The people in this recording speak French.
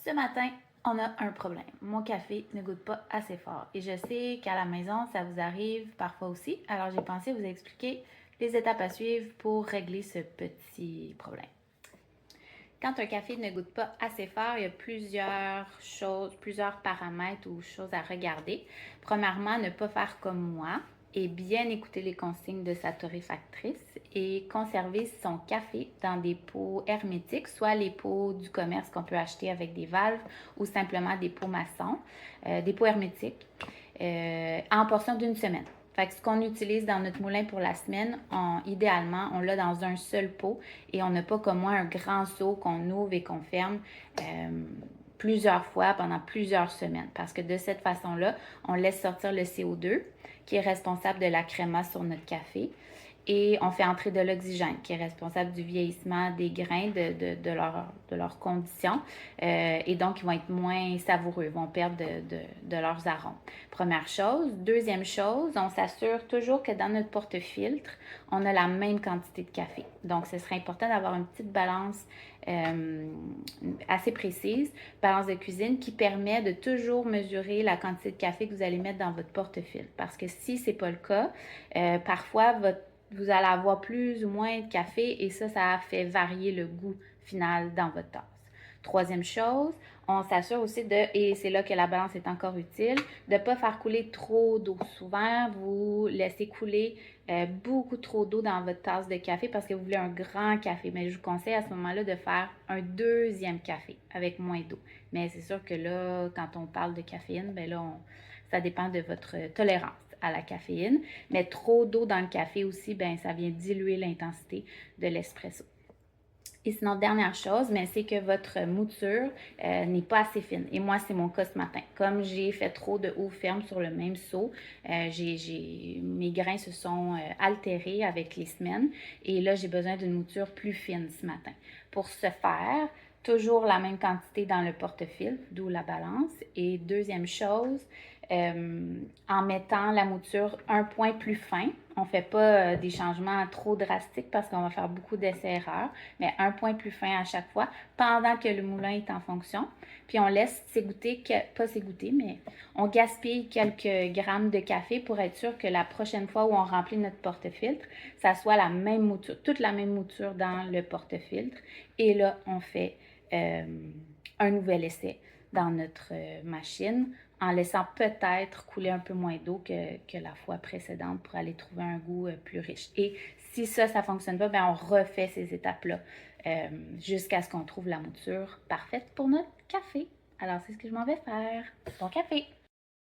Ce matin, on a un problème. Mon café ne goûte pas assez fort. Et je sais qu'à la maison, ça vous arrive parfois aussi. Alors, j'ai pensé vous expliquer les étapes à suivre pour régler ce petit problème. Quand un café ne goûte pas assez fort, il y a plusieurs paramètres ou choses à regarder. Premièrement, ne pas faire comme moi et bien écouter les consignes de sa torréfactrice et conserver son café dans des pots hermétiques, soit les pots du commerce qu'on peut acheter avec des valves ou simplement des pots maçons, des pots hermétiques, en portion d'une semaine. Fait que ce qu'on utilise dans notre moulin pour la semaine, idéalement, on l'a dans un seul pot et on n'a pas comme moi un grand seau qu'on ouvre et qu'on ferme plusieurs fois pendant plusieurs semaines. Parce que de cette façon-là, on laisse sortir le CO2 qui est responsable de la crémasse sur notre café et on fait entrer de l'oxygène qui est responsable du vieillissement des grains, de leurs conditions et donc ils vont être moins savoureux, ils vont perdre de leurs arômes. Première chose. Deuxième chose, on s'assure toujours que dans notre porte-filtre, on a la même quantité de café. Donc, ce serait important d'avoir une petite balance assez précise, balance de cuisine, qui permet de toujours mesurer la quantité de café que vous allez mettre dans votre porte-filtre. Parce que si ce n'est pas le cas, parfois, vous allez avoir plus ou moins de café et ça fait varier le goût final dans votre tasse. Troisième chose, on s'assure aussi et c'est là que la balance est encore utile, de ne pas faire couler trop d'eau. Souvent, vous laissez couler beaucoup trop d'eau dans votre tasse de café parce que vous voulez un grand café. Mais je vous conseille à ce moment-là de faire un deuxième café avec moins d'eau. Mais c'est sûr que là, quand on parle de caféine, ben là, ça dépend de votre tolérance à la caféine. Mais trop d'eau dans le café aussi, ben ça vient diluer l'intensité de l'espresso. Et sinon, dernière chose, c'est que votre mouture n'est pas assez fine. Et moi, c'est mon cas ce matin. Comme j'ai fait trop de eau ferme sur le même seau, mes grains se sont altérés avec les semaines. Et là, j'ai besoin d'une mouture plus fine ce matin. Pour ce faire, toujours la même quantité dans le porte-filtre, d'où la balance. Et deuxième chose, en mettant la mouture un point plus fin. On ne fait pas des changements trop drastiques parce qu'on va faire beaucoup d'essais-erreurs, mais un point plus fin à chaque fois pendant que le moulin est en fonction. Puis on laisse s'égoutter, pas s'égoutter, mais on gaspille quelques grammes de café pour être sûr que la prochaine fois où on remplit notre porte-filtre, ça soit la même mouture, toute la même mouture dans le porte-filtre. Et là, on fait un nouvel essai dans notre machine en laissant peut-être couler un peu moins d'eau que la fois précédente pour aller trouver un goût plus riche. Et si ça ne fonctionne pas, on refait ces étapes-là jusqu'à ce qu'on trouve la mouture parfaite pour notre café. Alors, c'est ce que je m'en vais faire. Bon café!